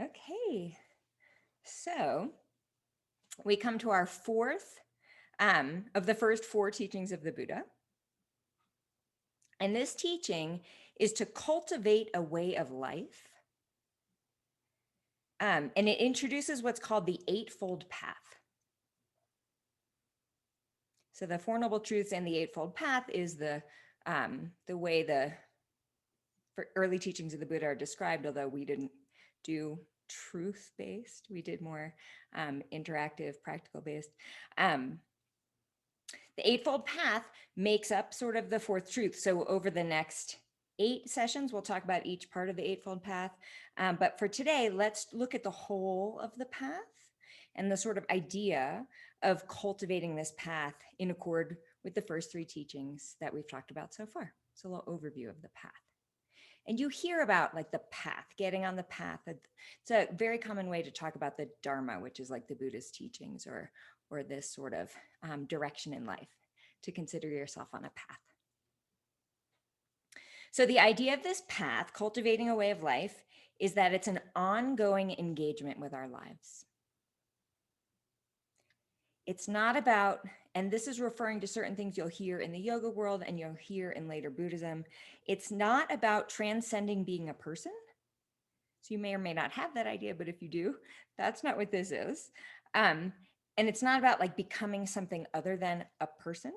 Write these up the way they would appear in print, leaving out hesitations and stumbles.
Okay, so we come to our fourth of the first four teachings of the Buddha. And this teaching is to cultivate a way of life. And it introduces what's called the eightfold path. So the Four Noble Truths and the Eightfold Path is the way the early teachings of the Buddha are described, although we didn't do truth-based. We did more interactive, practical-based. The Eightfold Path makes up sort of the fourth truth. So over the next 8 sessions, we'll talk about each part of the Eightfold Path. But for today, let's look at the whole of the path and the sort of idea of cultivating this path in accord with the first 3 teachings that we've talked about so far. So a little overview of the path. And you hear about like the path, getting on the path. It's a very common way to talk about the Dharma, which is like the Buddhist teachings or this sort of direction in life, to consider yourself on a path. So the idea of this path, cultivating a way of life, is that it's an ongoing engagement with our lives. It's not about, and this is referring to certain things you'll hear in the yoga world and you'll hear in later Buddhism, it's not about transcending being a person. So you may or may not have that idea, but if you do, that's not what this is. And it's not about like becoming something other than a person.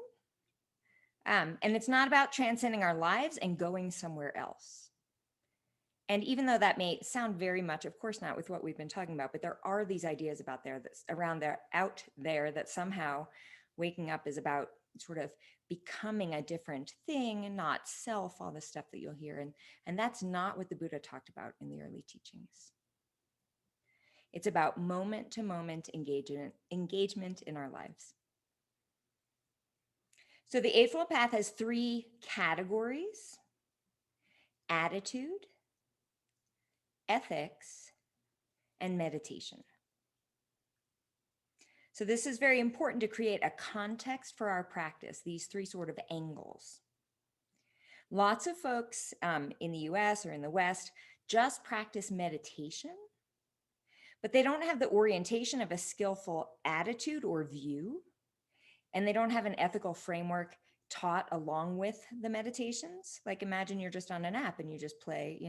And it's not about transcending our lives and going somewhere else. And even though that may sound very much, of course not with what we've been talking about, but there are these ideas about there that's around there, out there, that somehow waking up is about sort of becoming a different thing and not self, all the stuff that you'll hear. And that's not what the Buddha talked about in the early teachings. It's about moment to moment engagement in our lives. So the Eightfold Path has 3 categories: attitude, ethics, and meditation. So this is very important to create a context for our practice, these 3 sort of angles. Lots of folks in the US or in the West just practice meditation, but they don't have the orientation of a skillful attitude or view, and they don't have an ethical framework taught along with the meditations. Like imagine you're just on an app and you just play,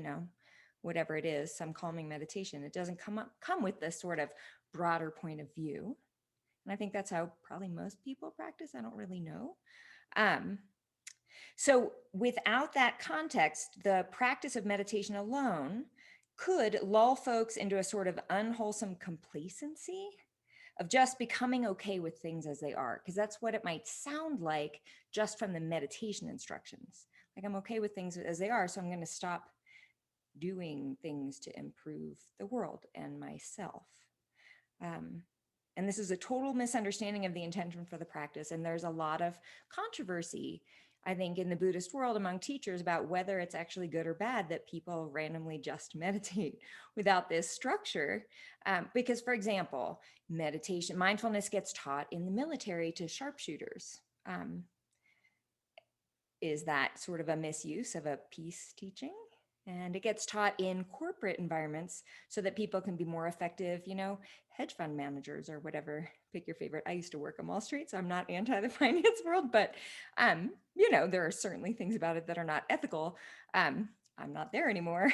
whatever it is, some calming meditation. It doesn't come with this sort of broader point of view. And I think that's how probably most people practice. I don't really know. So without that context, the practice of meditation alone could lull folks into a sort of unwholesome complacency of just becoming okay with things as they are, because that's what it might sound like just from the meditation instructions. Like I'm okay with things as they are, so I'm going to stop doing things to improve the world and myself. And this is a total misunderstanding of the intention for the practice. And there's a lot of controversy, I think, in the Buddhist world among teachers about whether it's actually good or bad that people randomly just meditate without this structure. Because, for example, mindfulness gets taught in the military to sharpshooters. Is that sort of a misuse of a peace teaching? And it gets taught in corporate environments so that people can be more effective, hedge fund managers or whatever. Pick your favorite. I used to work on Wall Street, so I'm not anti the finance world, but there are certainly things about it that are not ethical. I'm not there anymore.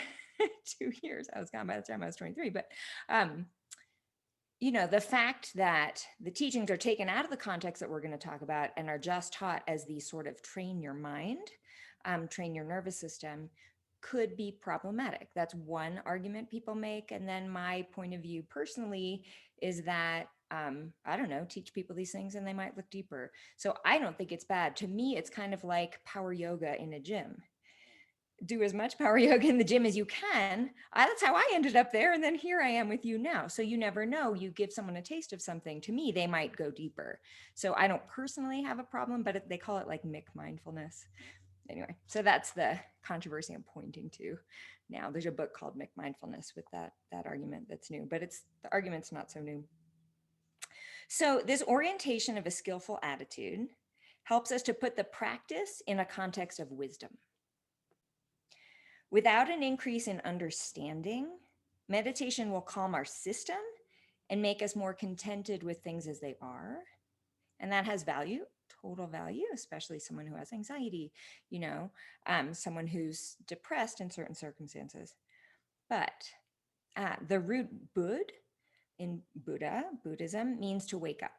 2 years. I was gone by the time I was 23, but the fact that the teachings are taken out of the context that we're going to talk about and are just taught as these sort of train your mind, train your nervous system, could be problematic. That's one argument people make. And then my point of view personally is that, I don't know, teach people these things and they might look deeper. So I don't think it's bad. To me, it's kind of like power yoga in a gym. Do as much power yoga in the gym as you can. That's how I ended up there. And then here I am with you now. So you never know. You give someone a taste of something. To me, they might go deeper. So I don't personally have a problem, but they call it like mindfulness. Anyway, so that's the controversy I'm pointing to now. There's a book called mindfulness with that argument that's new, but the argument's not so new. So this orientation of a skillful attitude helps us to put the practice in a context of wisdom. Without an increase in understanding, Meditation will calm our system and make us more contented with things as they are. And that has value, total value, especially someone who has anxiety, someone who's depressed in certain circumstances. But the root Bud in Buddhism, means to wake up.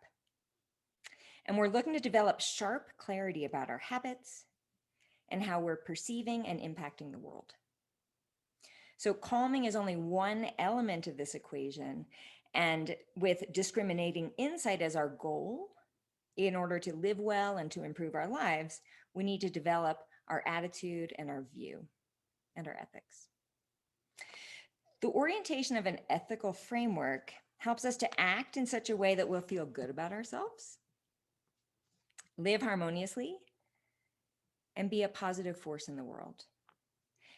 And we're looking to develop sharp clarity about our habits and how we're perceiving and impacting the world. So calming is only one element of this equation. And with discriminating insight as our goal, in order to live well and to improve our lives, we need to develop our attitude and our view and our ethics. The orientation of an ethical framework helps us to act in such a way that we'll feel good about ourselves, live harmoniously, and be a positive force in the world.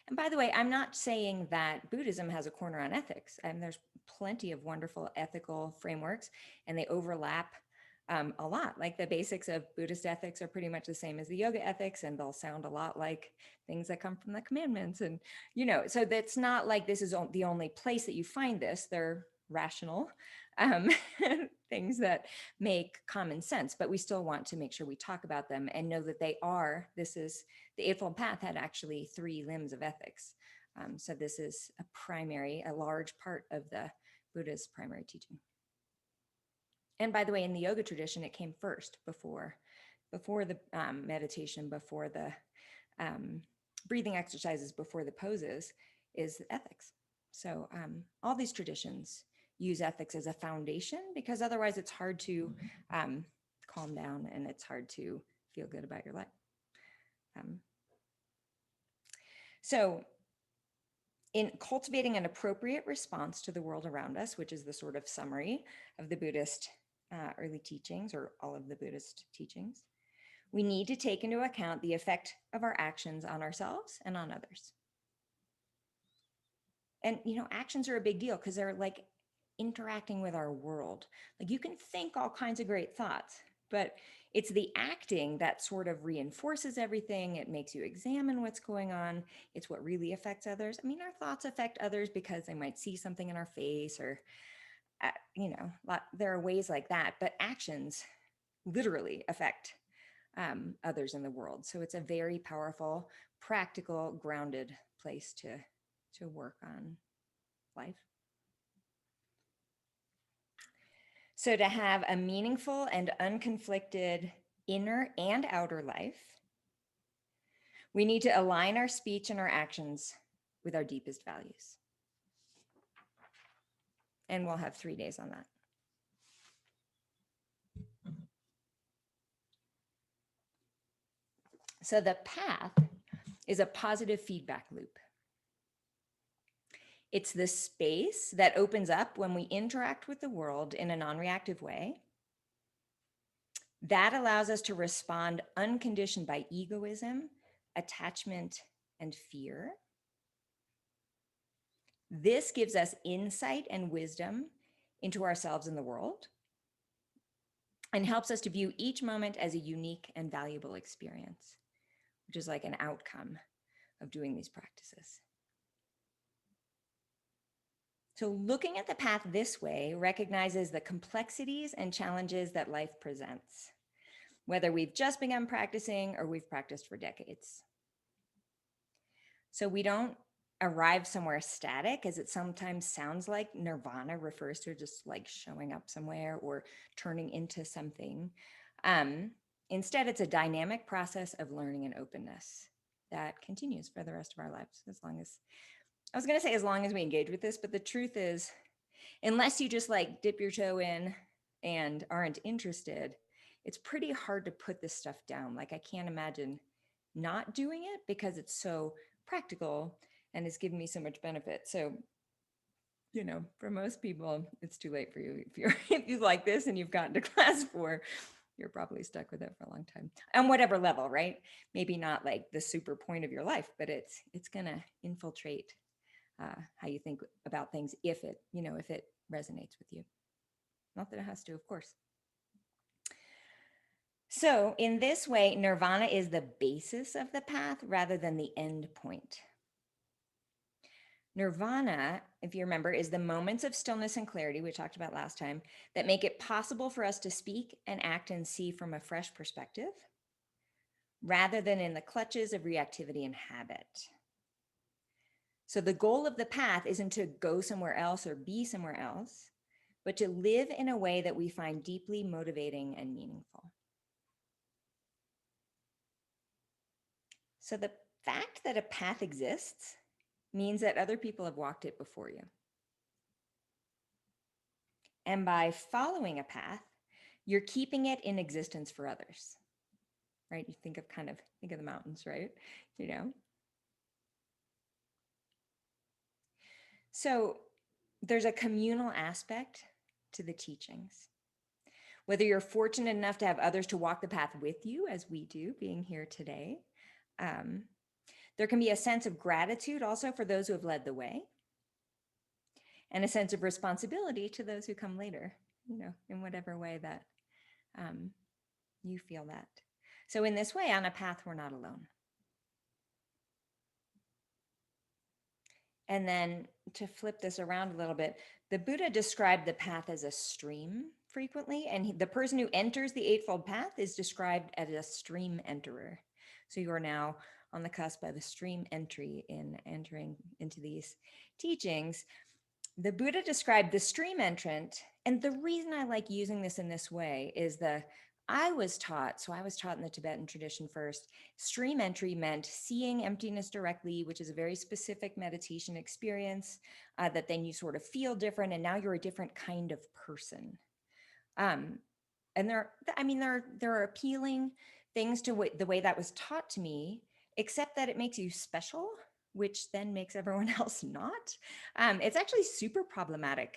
And by the way, I'm not saying that Buddhism has a corner on ethics. There's plenty of wonderful ethical frameworks, and they overlap a lot. Like the basics of Buddhist ethics are pretty much the same as the yoga ethics, and they'll sound a lot like things that come from the commandments. And, so that's not like this is the only place that you find this. They're rational things that make common sense, but we still want to make sure we talk about them and know that the Eightfold Path had actually 3 limbs of ethics. So this is a large part of the Buddha's primary teaching. And by the way, in the yoga tradition, it came first before the meditation, before the breathing exercises, before the poses, is ethics. So all these traditions use ethics as a foundation, because otherwise it's hard to calm down and it's hard to feel good about your life. So in cultivating an appropriate response to the world around us, which is the sort of summary of the Buddhist early teachings, or all of the Buddhist teachings, we need to take into account the effect of our actions on ourselves and on others. And, actions are a big deal because they're like interacting with our world. Like you can think all kinds of great thoughts, but it's the acting that sort of reinforces everything. It makes you examine what's going on. It's what really affects others. Our thoughts affect others because they might see something in our face, or, there are ways like that, but actions literally affect others in the world. So it's a very powerful, practical, grounded place to work on life. So to have a meaningful and unconflicted inner and outer life, we need to align our speech and our actions with our deepest values. And we'll have 3 days on that. So the path is a positive feedback loop. It's the space that opens up when we interact with the world in a non-reactive way. That allows us to respond unconditioned by egoism, attachment, and fear. This gives us insight and wisdom into ourselves and the world, and helps us to view each moment as a unique and valuable experience, which is like an outcome of doing these practices. So looking at the path this way recognizes the complexities and challenges that life presents, whether we've just begun practicing or we've practiced for decades. So we don't arrive somewhere static, as it sometimes sounds like. Nirvana refers to just like showing up somewhere or turning into something. Instead, it's a dynamic process of learning and openness that continues for the rest of our lives, as long as we engage with this, but the truth is, unless you just like dip your toe in and aren't interested, it's pretty hard to put this stuff down. Like I can't imagine not doing it because it's so practical and it's given me so much benefit. So, for most people, it's too late for you. If you like this and you've gotten to class 4, you're probably stuck with it for a long time, on whatever level, right? Maybe not like the super point of your life, but it's gonna infiltrate how you think about things if it resonates with you. Not that it has to, of course. So in this way, nirvana is the basis of the path rather than the end point. Nirvana, if you remember, is the moments of stillness and clarity we talked about last time that make it possible for us to speak and act and see from a fresh perspective rather than in the clutches of reactivity and habit. So the goal of the path isn't to go somewhere else or be somewhere else, but to live in a way that we find deeply motivating and meaningful. So the fact that a path exists means that other people have walked it before you. And by following a path, you're keeping it in existence for others, right? You think of the mountains, right? You know? So there's a communal aspect to the teachings. Whether you're fortunate enough to have others to walk the path with you, as we do, being here today, um, there can be a sense of gratitude also for those who have led the way, and a sense of responsibility to those who come later, in whatever way that you feel that. So in this way, on a path, we're not alone. And then to flip this around a little bit, the Buddha described the path as a stream frequently, and the person who enters the Eightfold Path is described as a stream enterer. So you are now on the cusp of a stream entry in entering into these teachings. The Buddha described the stream entrant, and the reason I like using this in this way is I was taught in the Tibetan tradition first, stream entry meant seeing emptiness directly, which is a very specific meditation experience that then you sort of feel different, and now you're a different kind of person. And there are appealing things to the way that was taught to me, except that it makes you special, which then makes everyone else not. It's actually super problematic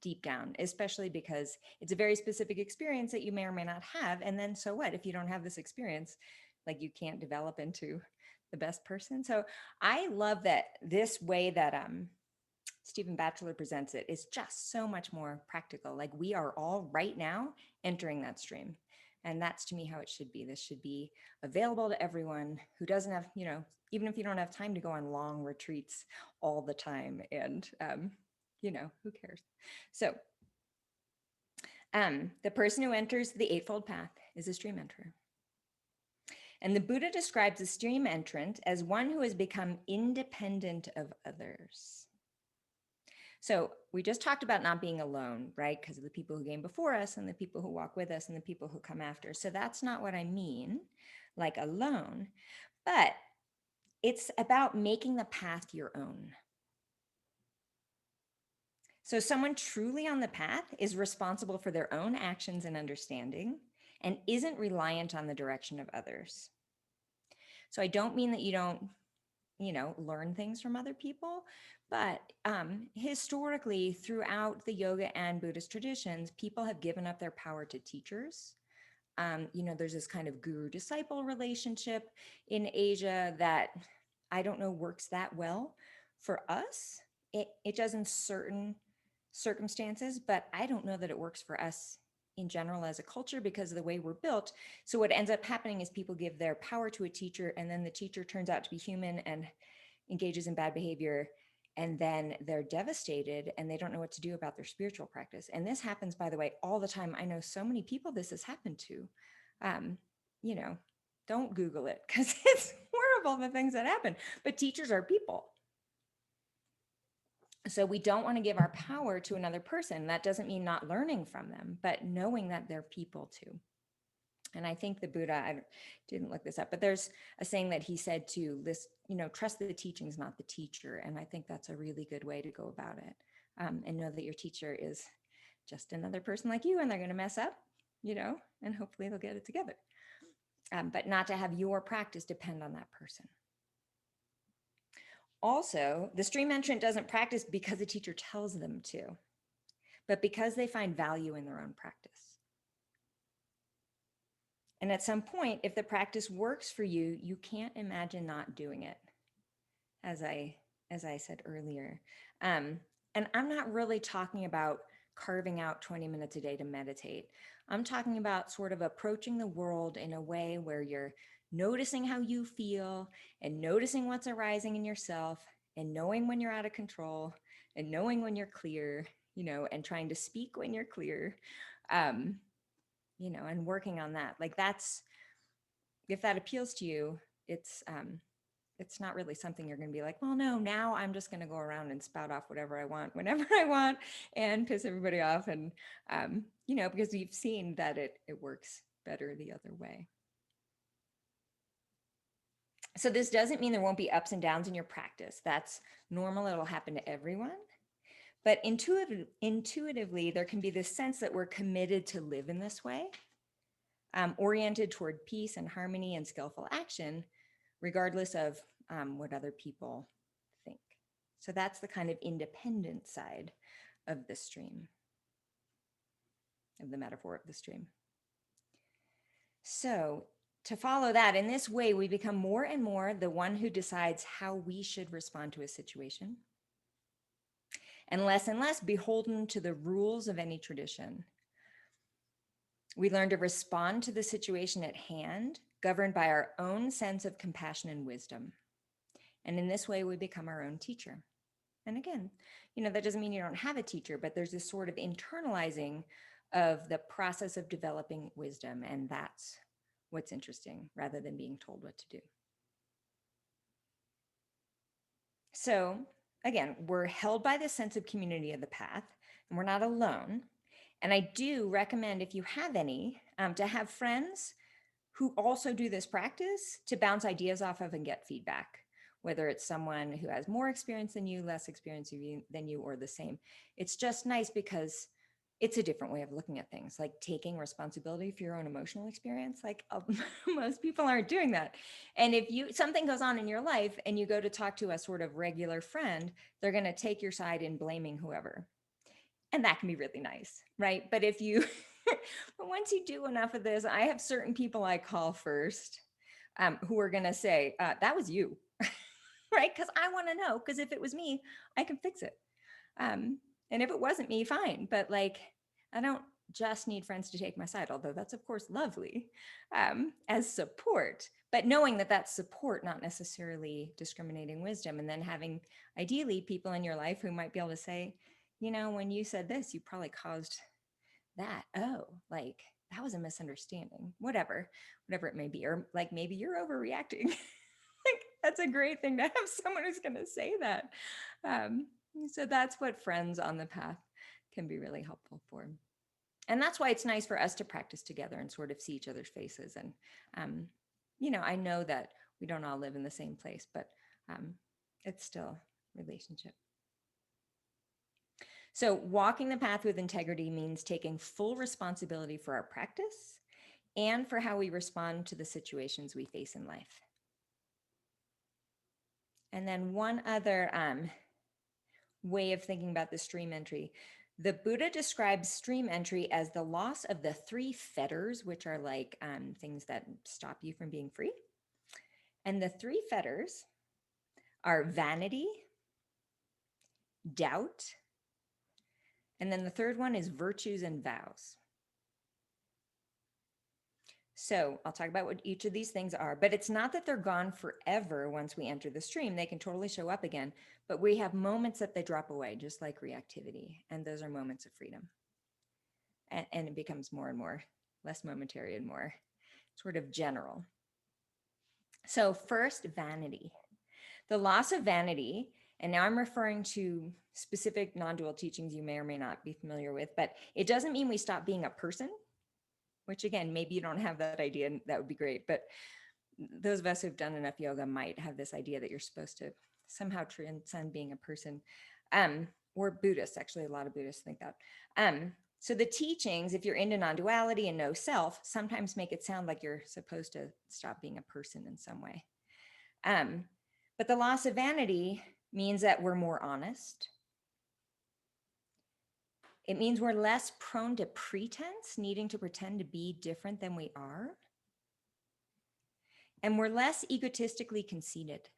deep down, especially because it's a very specific experience that you may or may not have. And then so what if you don't have this experience? Like, you can't develop into the best person. So I love that this way that Stephen Batchelor presents it is just so much more practical. Like, we are all right now entering that stream. And that's, to me, how it should be. This should be available to everyone who doesn't have, even if you don't have time to go on long retreats all the time. And, who cares? So the person who enters the Eightfold Path is a stream enterer. And the Buddha describes a stream entrant as one who has become independent of others. So we just talked about not being alone, right? Because of the people who came before us and the people who walk with us and the people who come after. So that's not what I mean, like alone, but it's about making the path your own. So someone truly on the path is responsible for their own actions and understanding and isn't reliant on the direction of others. So I don't mean that you don't learn things from other people. But historically, throughout the yoga and Buddhist traditions, people have given up their power to teachers. There's this kind of guru-disciple relationship in Asia that I don't know works that well for us. It does in certain circumstances, but I don't know that it works for us in general as a culture because of the way we're built. So what ends up happening is people give their power to a teacher, and then the teacher turns out to be human and engages in bad behavior, and then they're devastated and they don't know what to do about their spiritual practice. And this happens, by the way, all the time. I know so many people this has happened to. Don't Google it because it's horrible, the things that happen. But teachers are people. So we don't want to give our power to another person. That doesn't mean not learning from them, but knowing that they're people too. And I think the Buddha, I didn't look this up, but there's a saying that he said to trust the teachings, not the teacher. And I think that's a really good way to go about it. And know that your teacher is just another person like you, and they're going to mess up, and hopefully they'll get it together. But not to have your practice depend on that person. Also, the stream entrant doesn't practice because the teacher tells them to, but because they find value in their own practice. And at some point, if the practice works for you, you can't imagine not doing it, as I said earlier. And I'm not really talking about carving out 20 minutes a day to meditate. I'm talking about sort of approaching the world in a way where you're noticing how you feel and noticing what's arising in yourself and knowing when you're out of control and knowing when you're clear, and trying to speak when you're clear, um, and working on that. Like that's, if that appeals to you, it's not really something you're going to be like, well, no, now I'm just going to go around and spout off whatever I want, whenever I want, and piss everybody off. And, because you've seen that it works better the other way. So this doesn't mean there won't be ups and downs in your practice. That's normal. It'll happen to everyone. But intuitively, there can be this sense that we're committed to live in this way, oriented toward peace and harmony and skillful action, regardless of what other people think. So that's the kind of independent side of the stream, of the metaphor of the stream. So to follow that, in this way, we become more and more the one who decides how we should respond to a situation, and less beholden to the rules of any tradition. We learn to respond to the situation at hand, governed by our own sense of compassion and wisdom. And in this way, we become our own teacher. And again, that doesn't mean you don't have a teacher, but there's this sort of internalizing of the process of developing wisdom. And that's what's interesting, rather than being told what to do. So again, we're held by this sense of community of the path, and we're not alone. And I do recommend, if you have any, to have friends who also do this practice, to bounce ideas off of and get feedback, whether it's someone who has more experience than you, less experience than you, or the same. It's just nice because it's a different way of looking at things, like taking responsibility for your own emotional experience. Like most people aren't doing that. And if something goes on in your life and you go to talk to a sort of regular friend, they're going to take your side in blaming whoever. And that can be really nice, right? But if you, but once you do enough of this, I have certain people I call first, who are going to say, that was you, right? Because I want to know, because if it was me, I can fix it. And if it wasn't me, fine. But like, I don't just need friends to take my side, although that's of course lovely, as support, but knowing that that's support, not necessarily discriminating wisdom. And then having ideally people in your life who might be able to say, when you said this, you probably caused that. Oh, like that was a misunderstanding, whatever it may be. Or like, maybe you're overreacting. Like, that's a great thing to have someone who's going to say that. So that's what friends on the path can be really helpful for. And that's why it's nice for us to practice together and sort of see each other's faces. And, I know that we don't all live in the same place, but it's still relationship. So walking the path with integrity means taking full responsibility for our practice and for how we respond to the situations we face in life. And then one other way of thinking about the stream entry. The Buddha describes stream entry as the loss of the three fetters, which are like things that stop you from being free. And the three fetters are vanity, doubt, and then the third one is virtues and vows. So I'll talk about what each of these things are, but it's not that they're gone forever once we enter the stream. They can totally show up again, but we have moments that they drop away, just like reactivity. And those are moments of freedom. And it becomes more and more, less momentary and more sort of general. So first, vanity. The loss of vanity, and now I'm referring to specific non-dual teachings you may or may not be familiar with, but it doesn't mean we stop being a person, which again, maybe you don't have that idea, and that would be great. But those of us who've done enough yoga might have this idea that you're supposed to somehow transcend being a person. Or Buddhists, actually, a lot of Buddhists think that. So the teachings, if you're into non-duality and no self, sometimes make it sound like you're supposed to stop being a person in some way. But the loss of vanity means that we're more honest. It means we're less prone to pretense, needing to pretend to be different than we are. And we're less egotistically conceited.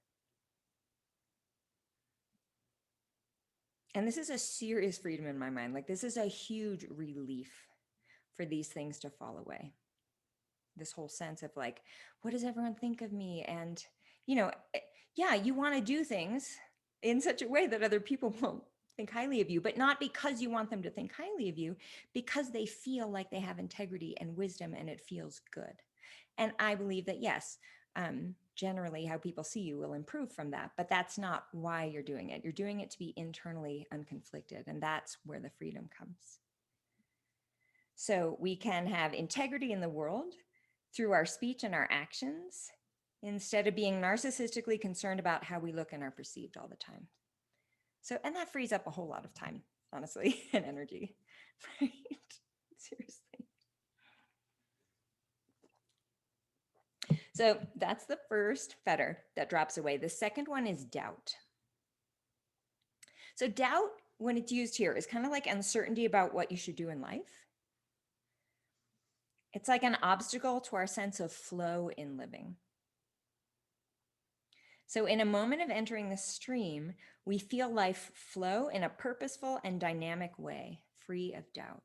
And this is a serious freedom in my mind. Like, this is a huge relief for these things to fall away. This whole sense of like, what does everyone think of me? And, yeah, you want to do things, in such a way that other people won't think highly of you, but not because you want them to think highly of you, because they feel like they have integrity and wisdom and it feels good. And I believe that, yes, generally how people see you will improve from that, but that's not why you're doing it. You're doing it to be internally unconflicted, and that's where the freedom comes. So we can have integrity in the world through our speech and our actions instead of being narcissistically concerned about how we look and are perceived all the time. So, and that frees up a whole lot of time, honestly, and energy, right? Seriously. So that's the first fetter that drops away. The second one is doubt. So doubt, when it's used here, is kind of like uncertainty about what you should do in life. It's like an obstacle to our sense of flow in living. So in a moment of entering the stream, we feel life flow in a purposeful and dynamic way, free of doubt.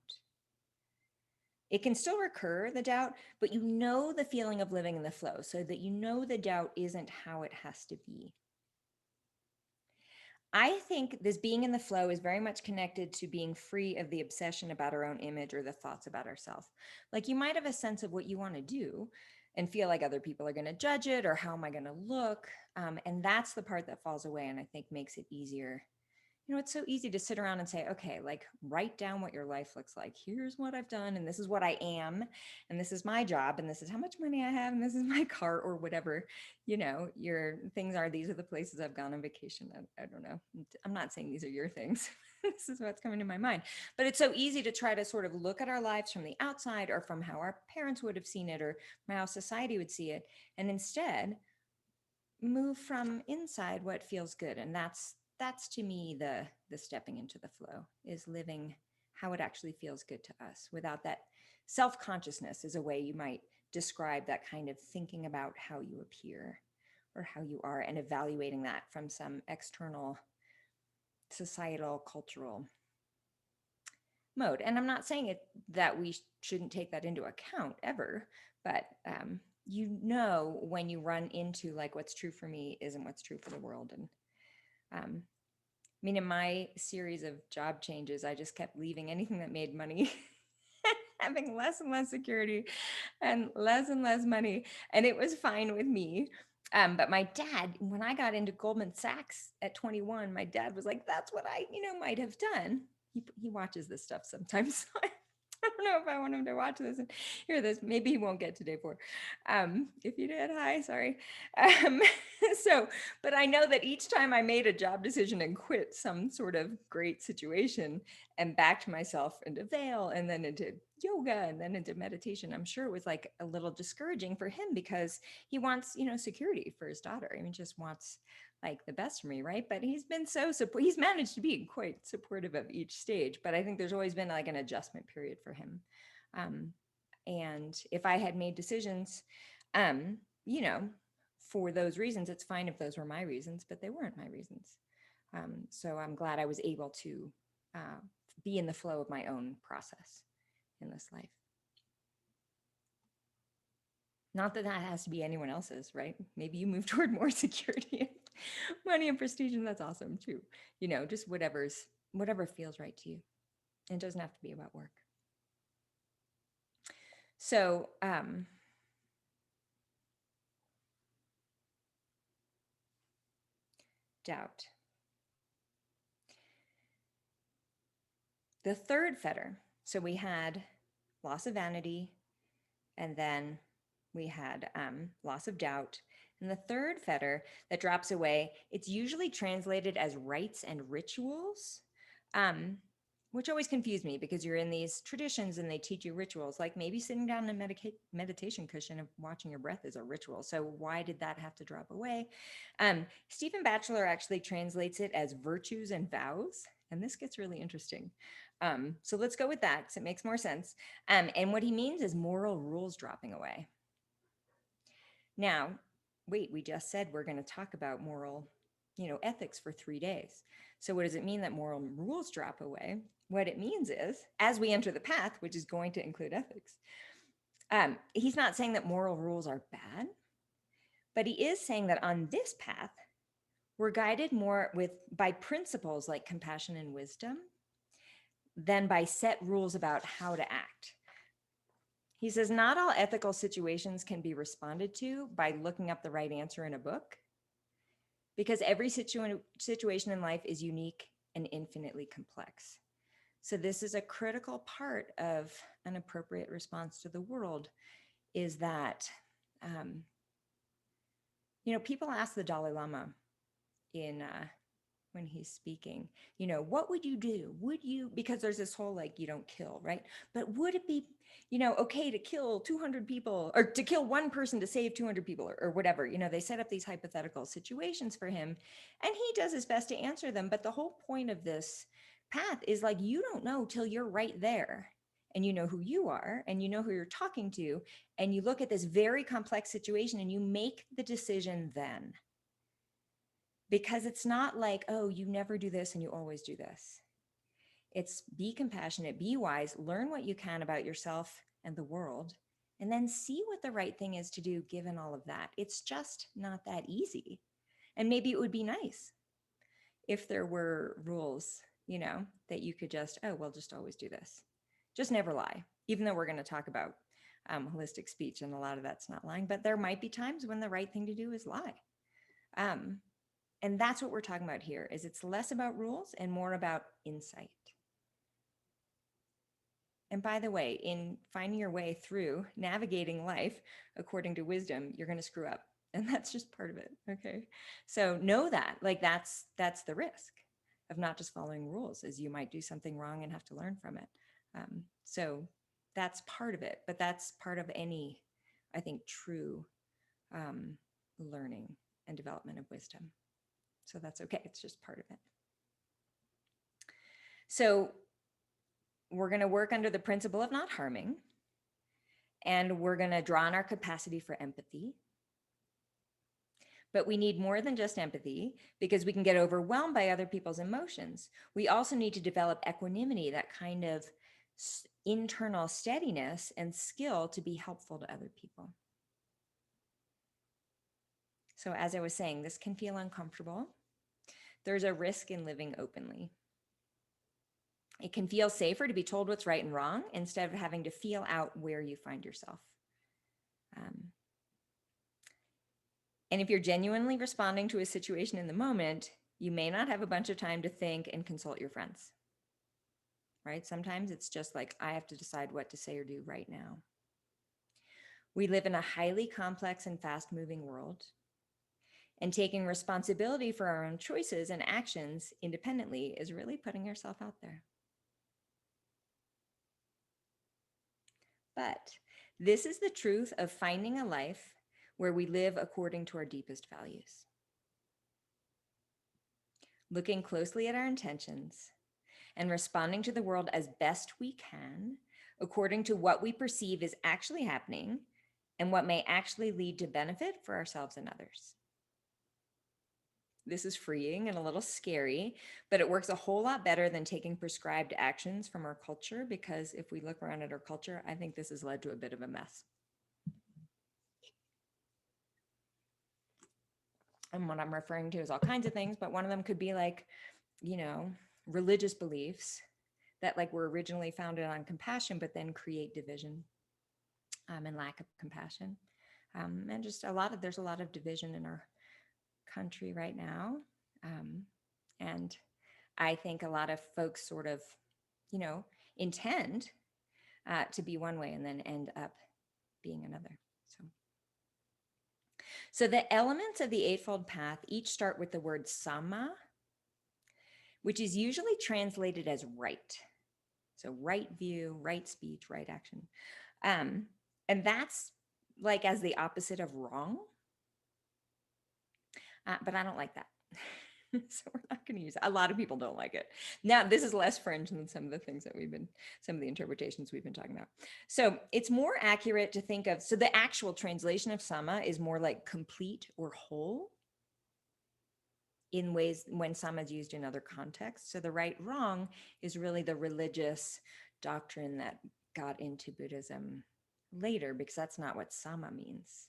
It can still recur, the doubt, but you know the feeling of living in the flow so that you know the doubt isn't how it has to be. I think this being in the flow is very much connected to being free of the obsession about our own image or the thoughts about ourselves. Like you might have a sense of what you want to do and feel like other people are going to judge it or how am I going to look? And that's the part that falls away and I think makes it easier. You know, it's so easy to sit around and say, okay, like write down what your life looks like. Here's what I've done, and this is what I am, and this is my job, and this is how much money I have, and this is my car, or whatever, you know, your things are. These are the places I've gone on vacation. I don't know. I'm not saying these are your things. This is what's coming to my mind. But it's so easy to try to sort of look at our lives from the outside or from how our parents would have seen it or how society would see it. And instead, move from inside what feels good, and that's to me the stepping into the flow is living how it actually feels good to us without that self-consciousness is a way you might describe that kind of thinking about how you appear or how you are and evaluating that from some external societal cultural mode. And I'm not saying it that we shouldn't take that into account ever, but you know when you run into like what's true for me isn't what's true for the world. And I mean, in my series of job changes, I just kept leaving anything that made money, having less and less security and less money. And it was fine with me. But my dad, when I got into Goldman Sachs at 21, my dad was like, that's what I, you know, might have done. He watches this stuff sometimes. So I don't know if I want him to watch this and hear this. Maybe he won't get to day 4. If you did, hi, sorry. Um, so, but I know that each time I made a job decision and quit some sort of great situation and backed myself into Veil and then into yoga and then into meditation, I'm sure it was like a little discouraging for him because he wants, you know, security for his daughter. I mean, just wants like the best for me, right? But he's been he's managed to be quite supportive of each stage, but I think there's always been like an adjustment period for him. And if I had made decisions, you know, for those reasons, it's fine if those were my reasons, but they weren't my reasons. So I'm glad I was able to be in the flow of my own process in this life. Not that that has to be anyone else's, right? Maybe you move toward more security, money and prestige, and that's awesome too. You know, just whatever feels right to you. It doesn't have to be about work. So, doubt. The third fetter. So we had loss of vanity, and then we had loss of doubt. And the third fetter that drops away, it's usually translated as rites and rituals, which always confused me because you're in these traditions and they teach you rituals, like maybe sitting down in a meditation cushion and watching your breath is a ritual. So why did that have to drop away? Stephen Batchelor actually translates it as virtues and vows. And this gets really interesting. So let's go with that because it makes more sense. And what he means is moral rules dropping away. Now, wait, we just said we're going to talk about moral, you know, ethics for 3 days. So what does it mean that moral rules drop away? What it means is, as we enter the path, which is going to include ethics, he's not saying that moral rules are bad, but he is saying that on this path, We're guided more by principles like compassion and wisdom than by set rules about how to act. He says, not all ethical situations can be responded to by looking up the right answer in a book, because every situation in life is unique and infinitely complex. So this is a critical part of an appropriate response to the world, is that, people ask the Dalai Lama in when he's speaking, what would you do? Would you, because there's this whole like, you don't kill, right? But would it be, okay to kill 200 people or to kill one person to save 200 people or whatever? They set up these hypothetical situations for him and he does his best to answer them. But the whole point of this path is like, you don't know till you're right there and you know who you are and you know who you're talking to. And you look at this very complex situation and you make the decision then. Because it's not like, oh, you never do this and you always do this. It's be compassionate, be wise, learn what you can about yourself and the world, and then see what the right thing is to do given all of that. It's just not that easy. And maybe it would be nice if there were rules, that you could just, oh, well, just always do this. Just never lie, even though we're going to talk about holistic speech and a lot of that's not lying. But there might be times when the right thing to do is lie. And that's what we're talking about here, is it's less about rules and more about insight. And by the way, in finding your way through navigating life according to wisdom, you're going to screw up. And that's just part of it. Okay. So know that, like, that's the risk of not just following rules, is you might do something wrong and have to learn from it. So that's part of it, but that's part of any, I think, true learning and development of wisdom. So that's okay. It's just part of it. So we're going to work under the principle of not harming, and we're going to draw on our capacity for empathy. But we need more than just empathy, because we can get overwhelmed by other people's emotions. We also need to develop equanimity, that kind of internal steadiness and skill to be helpful to other people. So as I was saying, this can feel uncomfortable. There's a risk in living openly. It can feel safer to be told what's right and wrong instead of having to feel out where you find yourself. And if you're genuinely responding to a situation in the moment, you may not have a bunch of time to think and consult your friends, right? Sometimes it's just like, I have to decide what to say or do right now. We live in a highly complex and fast-moving world, and taking responsibility for our own choices and actions independently is really putting yourself out there. But this is the truth of finding a life where we live according to our deepest values. Looking closely at our intentions and responding to the world as best we can, according to what we perceive is actually happening and what may actually lead to benefit for ourselves and others. This is freeing and a little scary, but it works a whole lot better than taking prescribed actions from our culture, because if we look around at our culture, I think this has led to a bit of a mess. And what I'm referring to is all kinds of things, but one of them could be like, religious beliefs that like were originally founded on compassion, but then create division and lack of compassion. And just there's a lot of division in our country right now. And I think a lot of folks sort of, intend to be one way and then end up being another. So the elements of the Eightfold Path each start with the word sama, which is usually translated as right. So right view, right speech, right action. And that's like as the opposite of wrong. But I don't like that. So we're not going to use it. A lot of people don't like it. Now, this is less French than some of the things that some of the interpretations we've been talking about. So it's more accurate to think of, so the actual translation of sama is more like complete or whole in ways when sama is used in other contexts. So the right wrong is really the religious doctrine that got into Buddhism later, because that's not what sama means.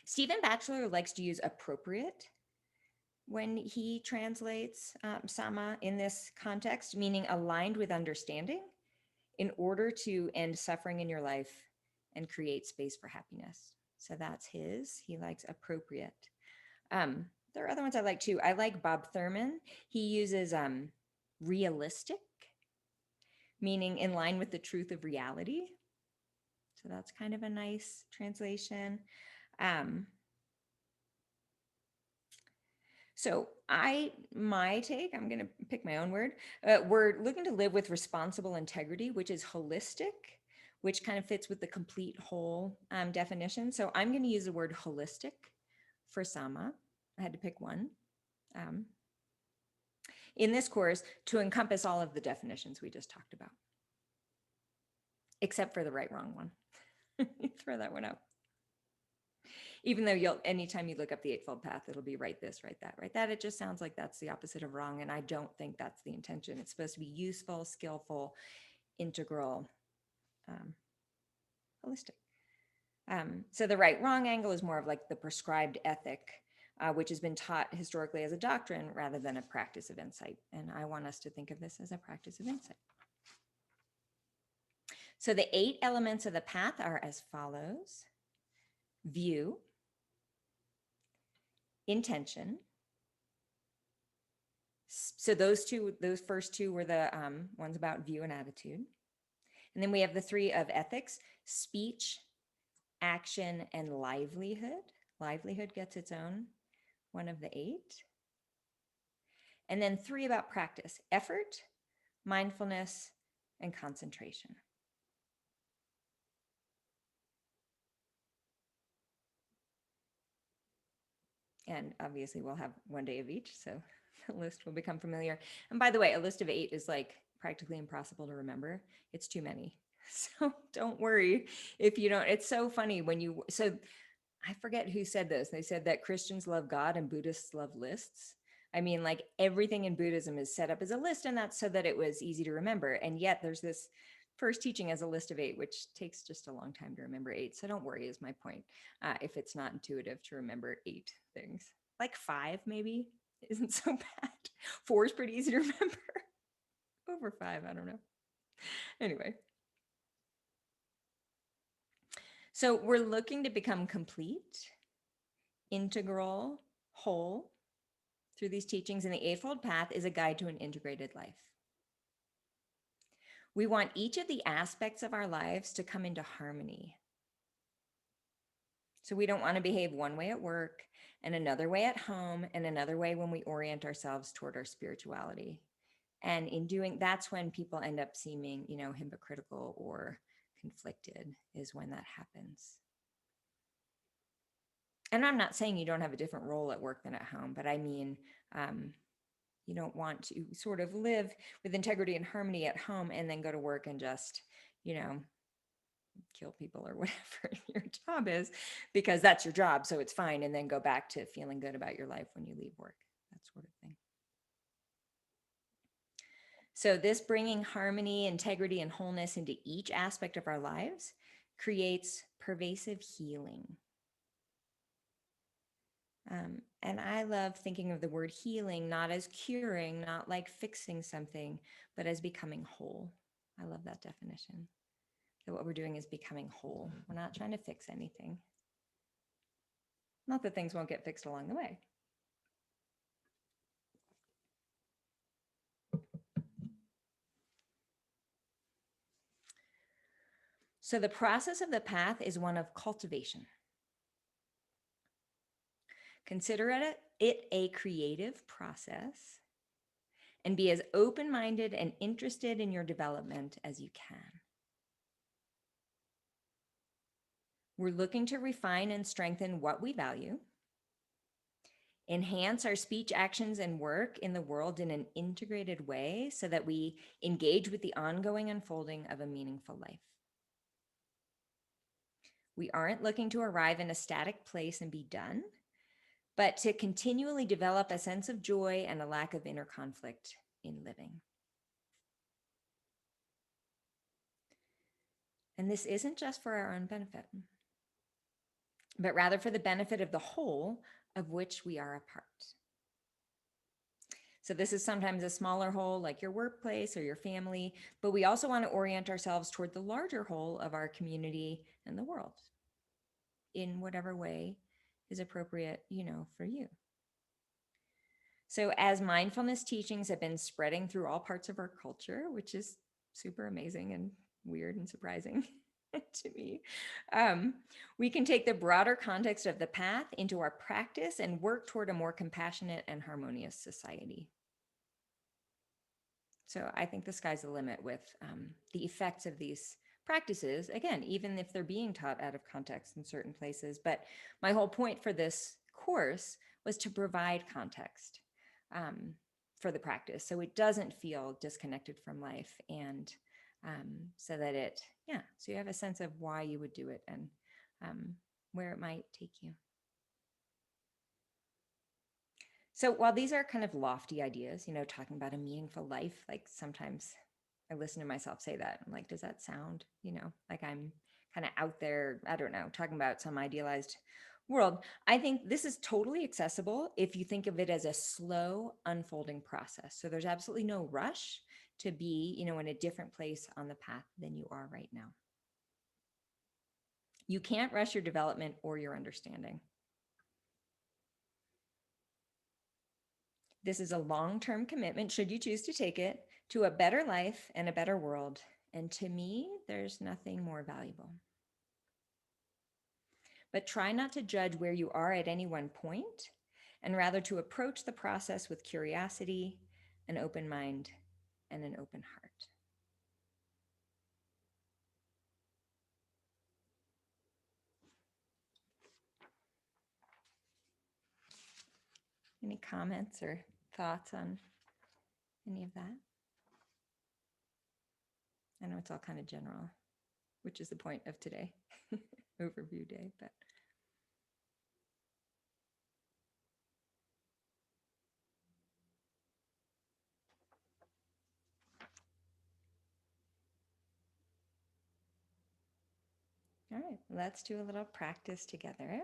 Stephen Batchelor likes to use appropriate when he translates sama in this context, meaning aligned with understanding in order to end suffering in your life and create space for happiness. So that's his. He likes appropriate. There are other ones I like too. I like Bob Thurman. He uses realistic, meaning in line with the truth of reality. So that's kind of a nice translation. Um, So my take, I'm going to pick my own word. We're looking to live with responsible integrity, which is holistic, which kind of fits with the complete whole definition. So I'm going to use the word holistic for sama. I had to pick one um, in this course to encompass all of the definitions we just talked about, except for the right wrong one. Throw that one out. Even though anytime you look up the eightfold path, it'll be right this, right that, right that. It just sounds like that's the opposite of wrong. And I don't think that's the intention. It's supposed to be useful, skillful, integral, um, holistic. So the right wrong angle is more of like the prescribed ethic, which has been taught historically as a doctrine rather than a practice of insight. And I want us to think of this as a practice of insight. So the 8 elements of the path are as follows: view, intention. So those first two were the ones about view and attitude. And then we have the 3 of ethics: speech, action, and livelihood. Livelihood gets its own one of the 8. And then 3 about practice: effort, mindfulness, and concentration. And obviously we'll have one day of each, so the list will become familiar. And by the way, a list of 8 is like practically impossible to remember. It's too many. So don't worry if you don't. It's so funny when so I forget who said this. They said that Christians love God and Buddhists love lists. I mean, like everything in Buddhism is set up as a list, and that's so that it was easy to remember. And yet there's this first teaching as a list of 8, which takes just a long time to remember 8. So don't worry, is my point. If it's not intuitive to remember 8 things, like 5 maybe isn't so bad. 4 is pretty easy to remember. Over 5, I don't know. Anyway. So we're looking to become complete, integral, whole through these teachings, and the Eightfold Path is a guide to an integrated life. We want each of the aspects of our lives to come into harmony. So we don't want to behave one way at work and another way at home and another way when we orient ourselves toward our spirituality. And in doing, that's when people end up seeming, hypocritical or conflicted, is when that happens. And I'm not saying you don't have a different role at work than at home, but I mean, you don't want to sort of live with integrity and harmony at home and then go to work and just, kill people or whatever your job is, because that's your job. So it's fine. And then go back to feeling good about your life when you leave work, that sort of thing. So this bringing harmony, integrity, and wholeness into each aspect of our lives creates pervasive healing. And I love thinking of the word healing not as curing, not like fixing something, but as becoming whole. I love that definition. That what we're doing is becoming whole. We're not trying to fix anything. Not that things won't get fixed along the way. So the process of the path is one of cultivation. Consider it a creative process, and be as open-minded and interested in your development as you can. We're looking to refine and strengthen what we value, enhance our speech, actions, and work in the world in an integrated way so that we engage with the ongoing unfolding of a meaningful life. We aren't looking to arrive in a static place and be done, but to continually develop a sense of joy and a lack of inner conflict in living. And this isn't just for our own benefit, but rather for the benefit of the whole of which we are a part. So this is sometimes a smaller whole like your workplace or your family, but we also want to orient ourselves toward the larger whole of our community and the world in whatever way is appropriate, for you. So as mindfulness teachings have been spreading through all parts of our culture, which is super amazing and weird and surprising to me, we can take the broader context of the path into our practice and work toward a more compassionate and harmonious society. So I think the sky's the limit with the effects of these practices, again, even if they're being taught out of context in certain places. But my whole point for this course was to provide context for the practice so it doesn't feel disconnected from life, and so that so you have a sense of why you would do it and where it might take you. So while these are kind of lofty ideas, talking about a meaningful life, like sometimes I listen to myself say that. I'm like, does that sound, like I'm kind of out there, I don't know, talking about some idealized world? I think this is totally accessible if you think of it as a slow unfolding process. So there's absolutely no rush to be, in a different place on the path than you are right now. You can't rush your development or your understanding. This is a long-term commitment, should you choose to take it, to a better life and a better world. And to me, there's nothing more valuable. But try not to judge where you are at any one point, and rather to approach the process with curiosity, an open mind, and an open heart. Any comments or thoughts on any of that? I know it's all kind of general, which is the point of today, overview day, but. All right, let's do a little practice together.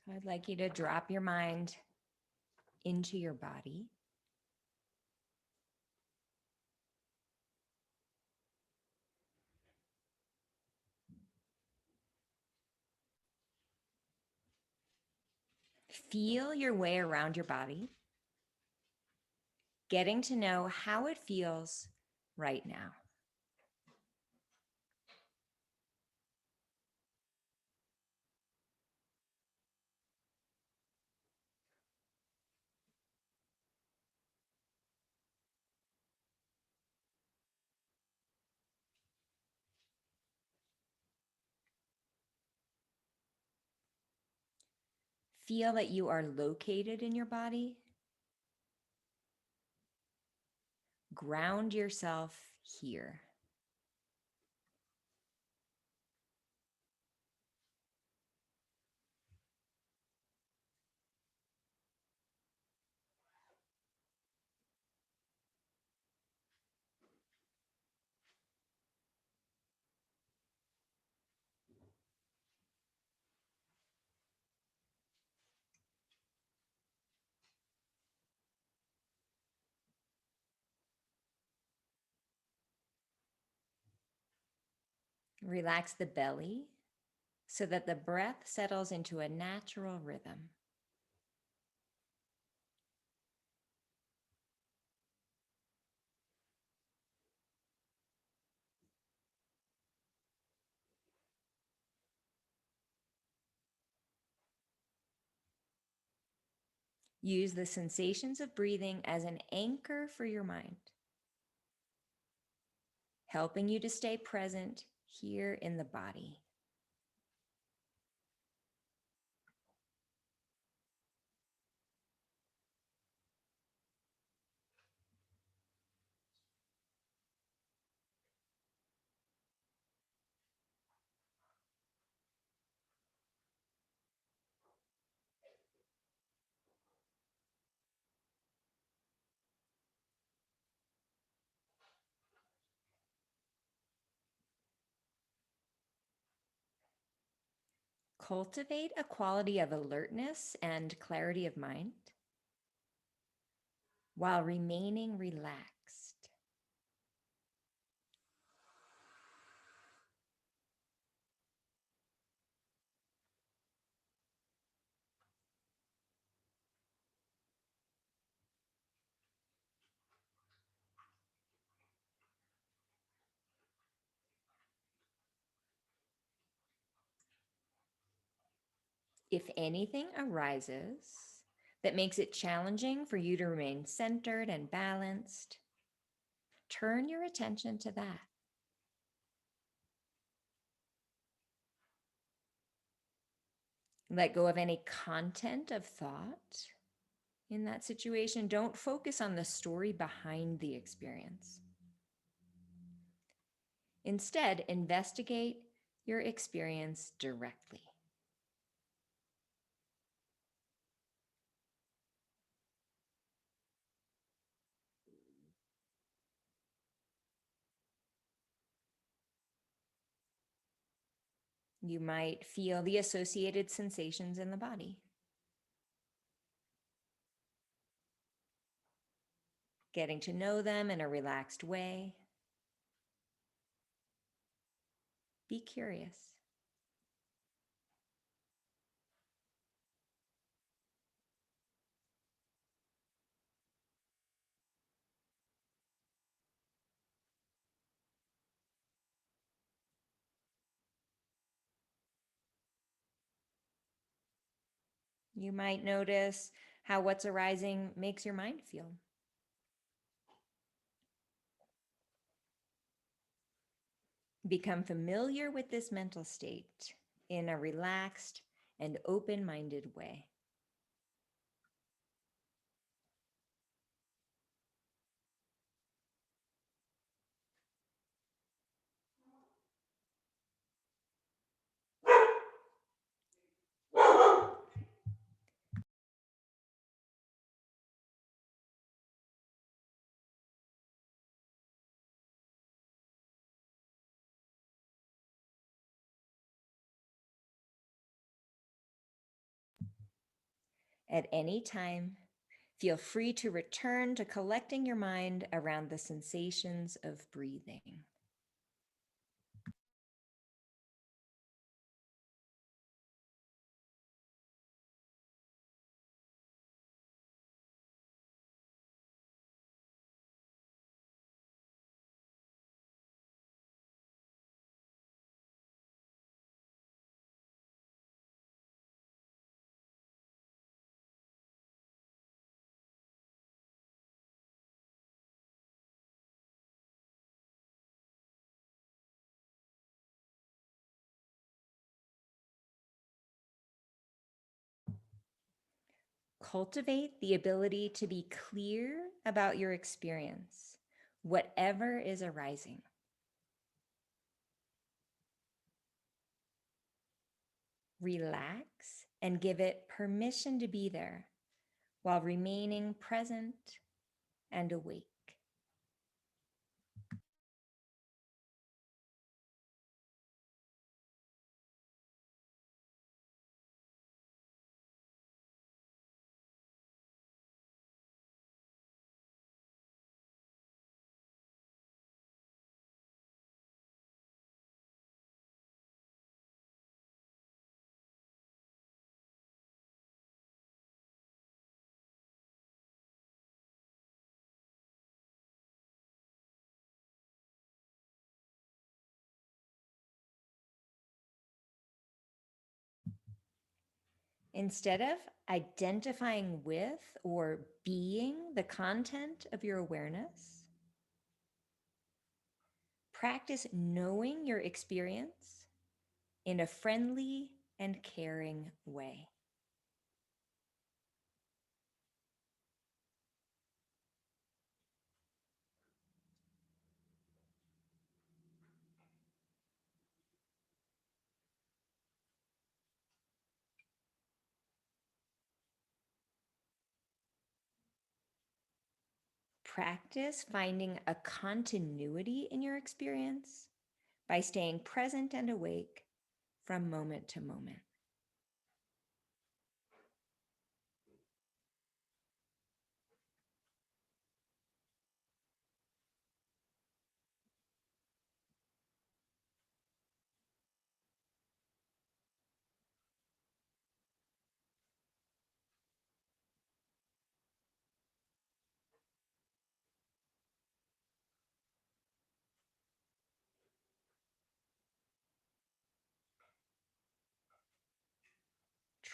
So I'd like you to drop your mind into your body. Feel your way around your body, getting to know how it feels right now. Feel that you are located in your body. Ground yourself here. Relax the belly so that the breath settles into a natural rhythm. Use the sensations of breathing as an anchor for your mind, helping you to stay present here in the body. Cultivate a quality of alertness and clarity of mind while remaining relaxed. If anything arises that makes it challenging for you to remain centered and balanced, turn your attention to that. Let go of any content of thought in that situation. Don't focus on the story behind the experience. Instead, investigate your experience directly. You might feel the associated sensations in the body. Getting to know them in a relaxed way. Be curious. You might notice how what's arising makes your mind feel. Become familiar with this mental state in a relaxed and open-minded way. At any time, feel free to return to collecting your mind around the sensations of breathing. Cultivate the ability to be clear about your experience, whatever is arising. Relax and give it permission to be there while remaining present and awake. Instead of identifying with or being the content of your awareness, practice knowing your experience in a friendly and caring way. Practice finding a continuity in your experience by staying present and awake from moment to moment.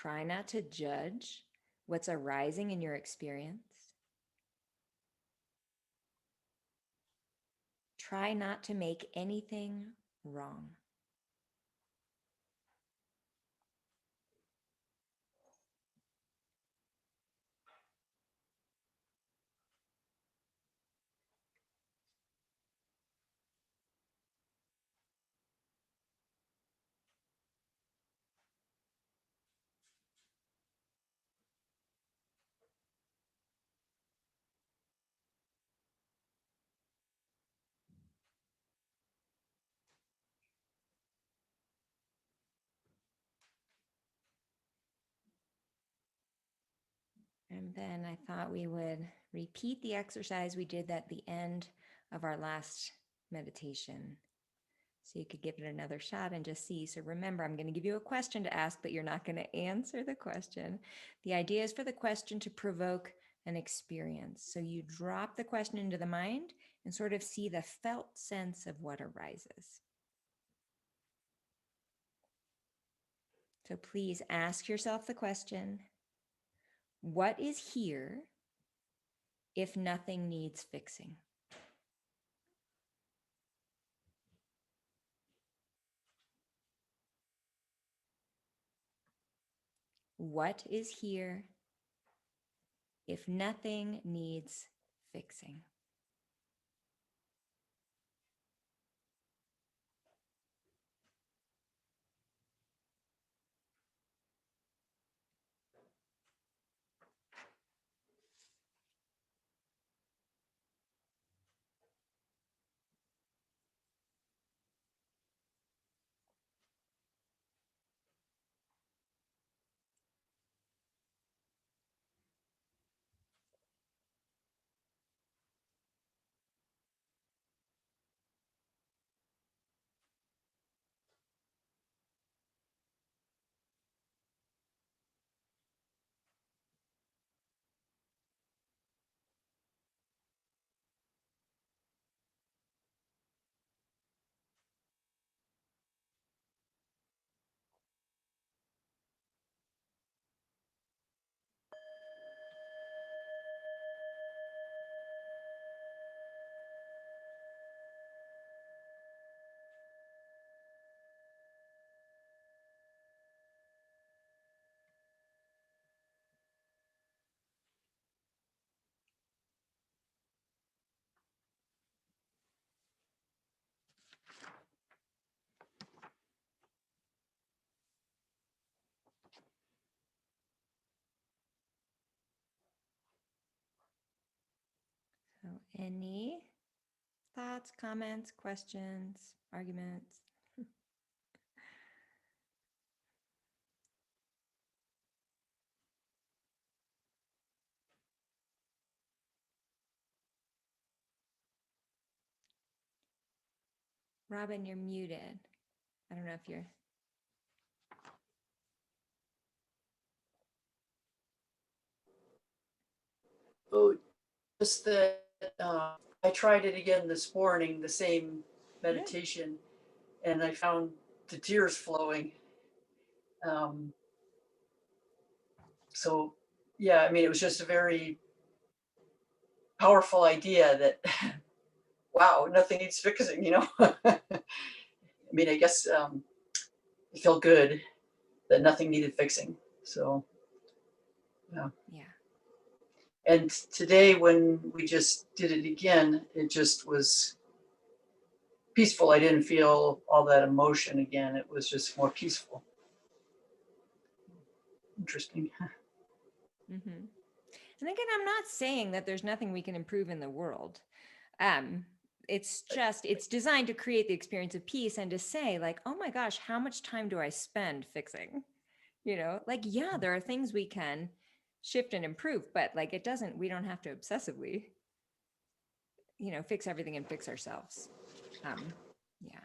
Try not to judge what's arising in your experience. Try not to make anything wrong. And then I thought we would repeat the exercise we did at the end of our last meditation. So you could give it another shot and just see. So remember, I'm going to give you a question to ask, but you're not going to answer the question. The idea is for the question to provoke an experience. So you drop the question into the mind and sort of see the felt sense of what arises. So please ask yourself the question, what is here if nothing needs fixing? What is here if nothing needs fixing? So any thoughts, comments, questions, arguments? Robin, you're muted. I don't know if you're. Oh, just that I tried it again this morning, the same meditation, and I found the tears flowing. Um, So, yeah, I mean, it was just a very powerful idea that, wow, nothing needs fixing, you know? I mean, I guess it felt good that nothing needed fixing. So, yeah. Yeah. And today, when we just did it again, it just was peaceful. I didn't feel all that emotion again. It was just more peaceful. Interesting. Mm-hmm. And again, I'm not saying that there's nothing we can improve in the world. Um, it's designed to create the experience of peace and to say, like, oh my gosh, how much time do I spend fixing? Like, yeah, there are things we can shift and improve, but like we don't have to obsessively, fix everything and fix ourselves. Um, yeah.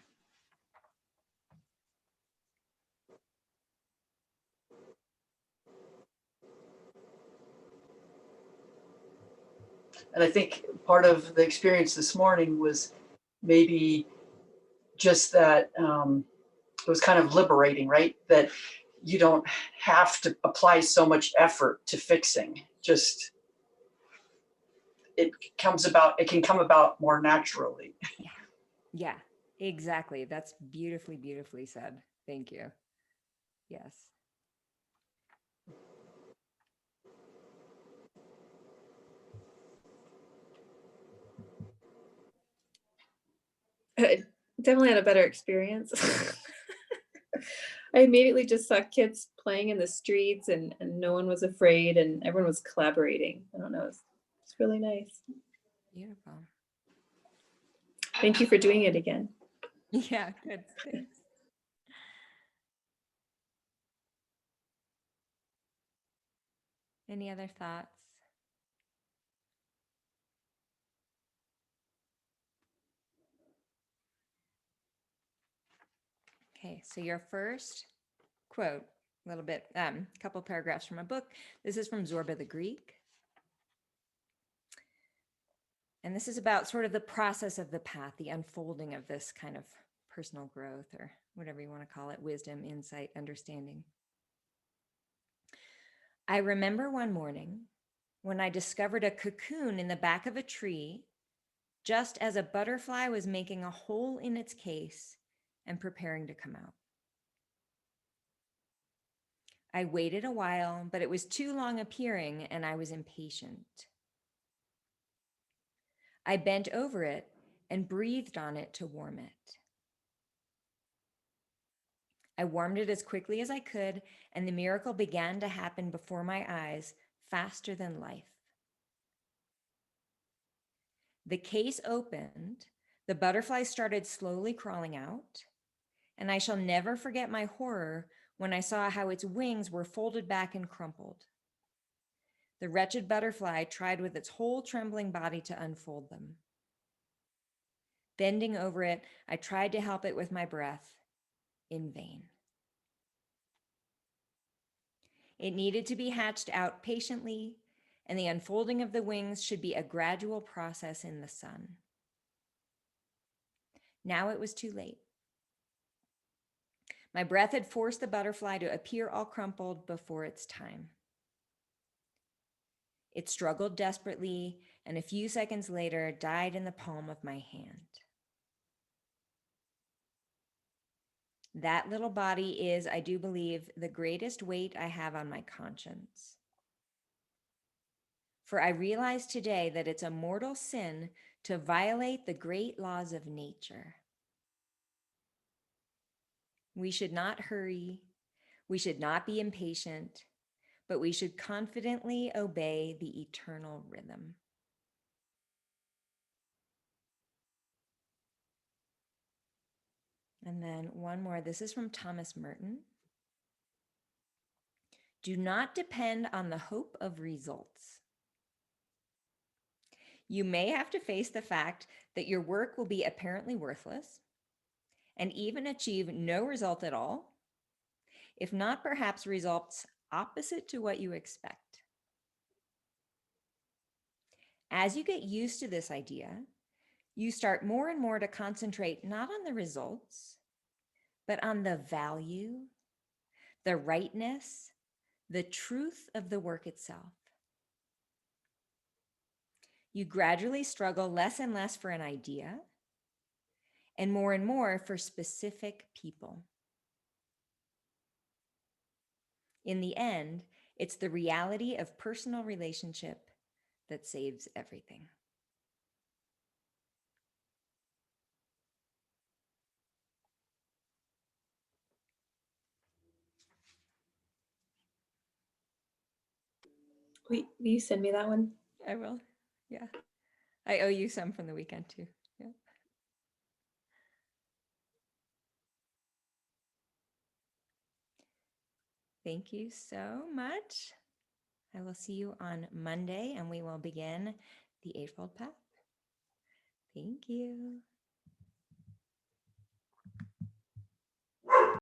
And I think part of the experience this morning was maybe just that it was kind of liberating, right? That you don't have to apply so much effort to fixing. Just it can come about more naturally. Yeah. Yeah. Exactly. That's beautifully, beautifully said. Thank you. Yes. I definitely had a better experience. I immediately just saw kids playing in the streets and no one was afraid and everyone was collaborating. I don't know. It's really nice. Beautiful. Thank you for doing it again. Yeah. Good. Thanks. Any other thoughts? Okay. So your first quote, a little bit, couple paragraphs from a book. This is from Zorba the Greek. And this is about sort of the process of the path, the unfolding of this kind of personal growth, or whatever you want to call it, wisdom, insight, understanding. I remember one morning when I discovered a cocoon in the back of a tree, just as a butterfly was making a hole in its case and preparing to come out. I waited a while, but it was too long appearing, and I was impatient. I bent over it and breathed on it to warm it. I warmed it as quickly as I could, and the miracle began to happen before my eyes, faster than life. The case opened, the butterfly started slowly crawling out, and I shall never forget my horror when I saw how its wings were folded back and crumpled. The wretched butterfly tried with its whole trembling body to unfold them. Bending over it, I tried to help it with my breath, in vain. It needed to be hatched out patiently, and the unfolding of the wings should be a gradual process in the sun. Now it was too late. My breath had forced the butterfly to appear all crumpled before its time. It struggled desperately, and a few seconds later died in the palm of my hand. That little body is, I do believe, the greatest weight I have on my conscience. For I realize today that it's a mortal sin to violate the great laws of nature. We should not hurry, we should not be impatient, but we should confidently obey the eternal rhythm. And then one more. This is from Thomas Merton. Do not depend on the hope of results. You may have to face the fact that your work will be apparently worthless and even achieve no result at all, if not perhaps results opposite to what you expect. As you get used to this idea, you start more and more to concentrate not on the results, but on the value, the rightness, the truth of the work itself. You gradually struggle less and less for an idea and more for specific people. In the end, it's the reality of personal relationship that saves everything. Wait, will you send me that one? I will. Yeah. I owe you some from the weekend too. Yeah. Thank you so much. I will see you on Monday and we will begin the Eightfold Path. Thank you.